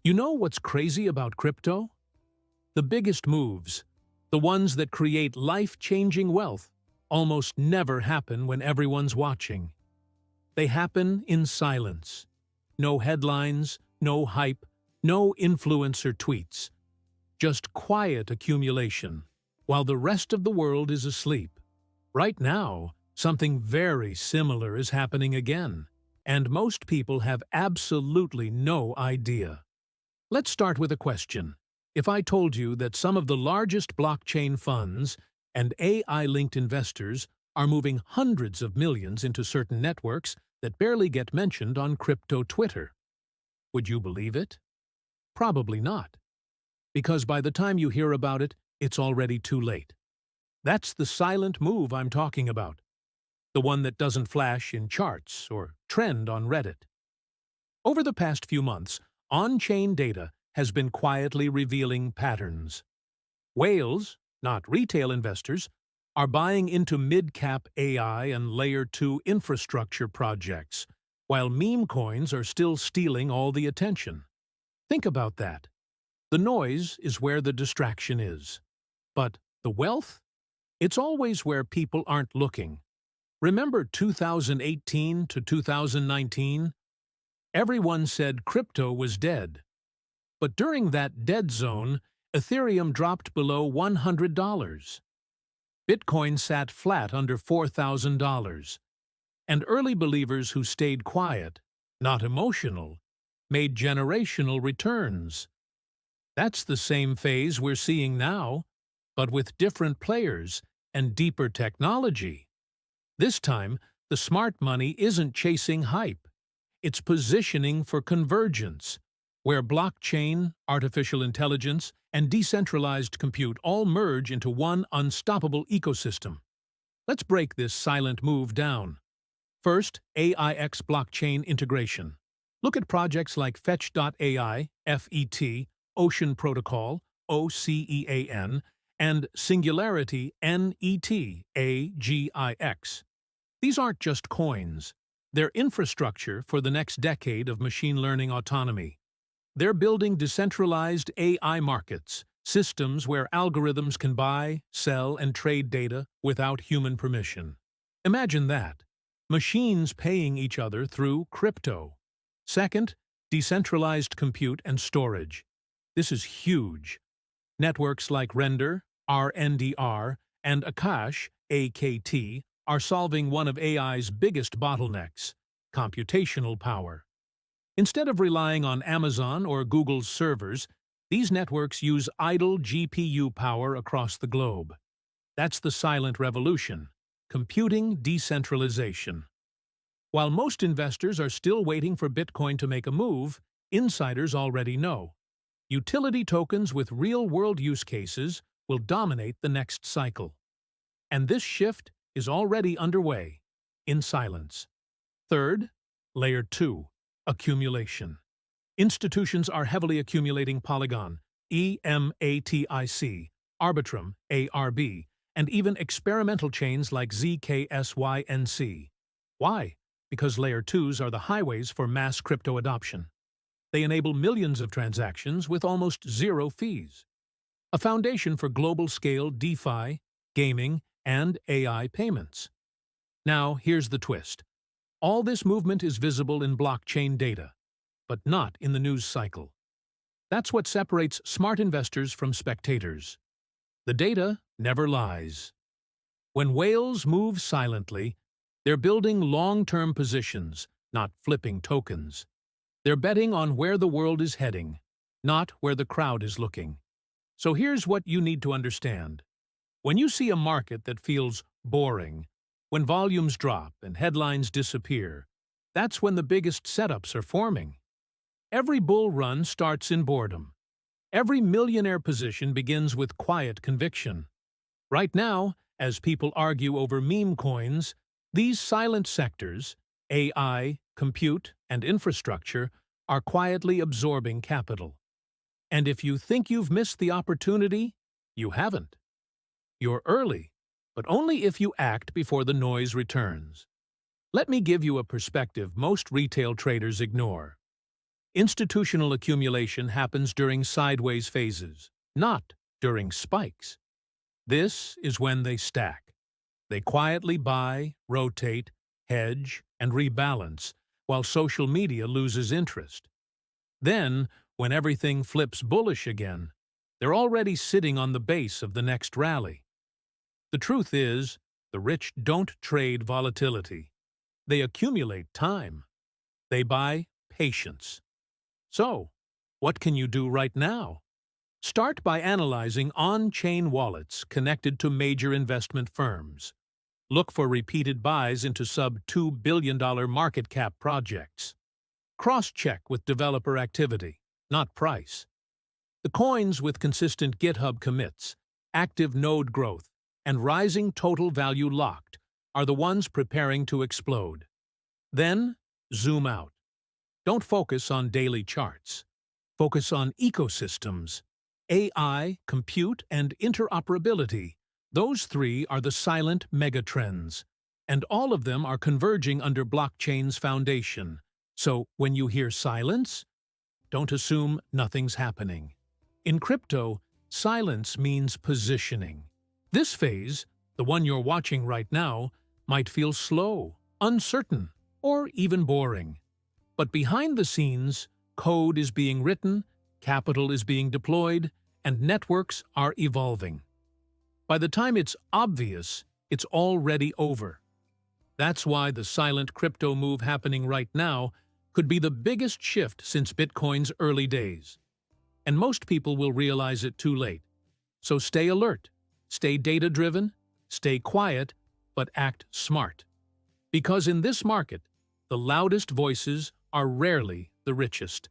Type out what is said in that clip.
You know what's crazy about crypto? The biggest moves, the ones that create life-changing wealth, almost never happen when everyone's watching. They happen in silence. No headlines, no hype, no influencer tweets. Just quiet accumulation, while the rest of the world is asleep. Right now, something very similar is happening again, and most people have absolutely no idea. Let's start with a question. If I told you that some of the largest blockchain funds and AI-linked investors are moving hundreds of millions into certain networks that barely get mentioned on crypto Twitter, would you believe it? Probably not, because by the time you hear about it, it's already too late. That's the silent move I'm talking about, the one that doesn't flash in charts or trend on Reddit. Over the past few months, on-chain data has been quietly revealing patterns. Whales, not retail investors, are buying into mid-cap AI and Layer 2 infrastructure projects, while meme coins are still stealing all the attention. Think about that. The noise is where the distraction is. But the wealth? It's always where people aren't looking. Remember 2018 to 2019? Everyone said crypto was dead. But during that dead zone, Ethereum dropped below $100. Bitcoin sat flat under $4,000. And early believers who stayed quiet, not emotional, made generational returns. That's the same phase we're seeing now, but with different players and deeper technology. This time, the smart money isn't chasing hype. It's positioning for convergence, where blockchain, artificial intelligence, and decentralized compute all merge into one unstoppable ecosystem. Let's break this silent move down. First, AIX blockchain integration. Look at projects like Fetch.ai, FET, Ocean Protocol, OCEAN, and Singularity, NET, AGIX. These aren't just coins. They're infrastructure for the next decade of machine learning autonomy. They're building decentralized AI markets, systems where algorithms can buy, sell, and trade data without human permission. Imagine that. Machines paying each other through crypto. Second, decentralized compute and storage. This is huge. Networks like Render, RNDR, and Akash, AKT, are solving one of AI's biggest bottlenecks: computational power. Instead of relying on Amazon or Google's servers, these networks use idle GPU power across the globe. That's the silent revolution: computing decentralization. While most investors are still waiting for Bitcoin to make a move, insiders already know. Utility tokens with real-world use cases will dominate the next cycle. And this shift is already underway, in silence. Third, Layer 2, accumulation. Institutions are heavily accumulating Polygon, EMATIC, Arbitrum, ARB, and even experimental chains like ZKSYNC. Why? Because Layer 2s are the highways for mass crypto adoption. They enable millions of transactions with almost zero fees. A foundation for global-scale DeFi, gaming, and AI payments. Now, here's the twist. All this movement is visible in blockchain data, but not in the news cycle. That's what separates smart investors from spectators. The data never lies. When whales move silently, they're building long-term positions, not flipping tokens. They're betting on where the world is heading, not where the crowd is looking. So here's what you need to understand. When you see a market that feels boring, when volumes drop and headlines disappear, that's when the biggest setups are forming. Every bull run starts in boredom. Every millionaire position begins with quiet conviction. Right now, as people argue over meme coins, these silent sectors, AI, compute, and infrastructure, are quietly absorbing capital. And if you think you've missed the opportunity, you haven't. You're early, but only if you act before the noise returns. Let me give you a perspective most retail traders ignore. Institutional accumulation happens during sideways phases, not during spikes. This is when they stack. They quietly buy, rotate, hedge, and rebalance, while social media loses interest. Then, when everything flips bullish again, they're already sitting on the base of the next rally. The truth is, the rich don't trade volatility. They accumulate time. They buy patience. So, what can you do right now? Start by analyzing on-chain wallets connected to major investment firms. Look for repeated buys into sub-$2 billion market cap projects. Cross-check with developer activity, not price. The coins with consistent GitHub commits, active node growth, and rising total value locked are the ones preparing to explode. Then, zoom out. Don't focus on daily charts. Focus on ecosystems. AI, compute, and interoperability. Those three are the silent megatrends, and all of them are converging under blockchain's foundation. So, when you hear silence, don't assume nothing's happening. In crypto, silence means positioning. This phase, the one you're watching right now, might feel slow, uncertain, or even boring. But behind the scenes, code is being written, capital is being deployed, and networks are evolving. By the time it's obvious, it's already over. That's why the silent crypto move happening right now could be the biggest shift since Bitcoin's early days. And most people will realize it too late. So stay alert, stay data-driven, stay quiet, but act smart. Because in this market, the loudest voices are rarely the richest.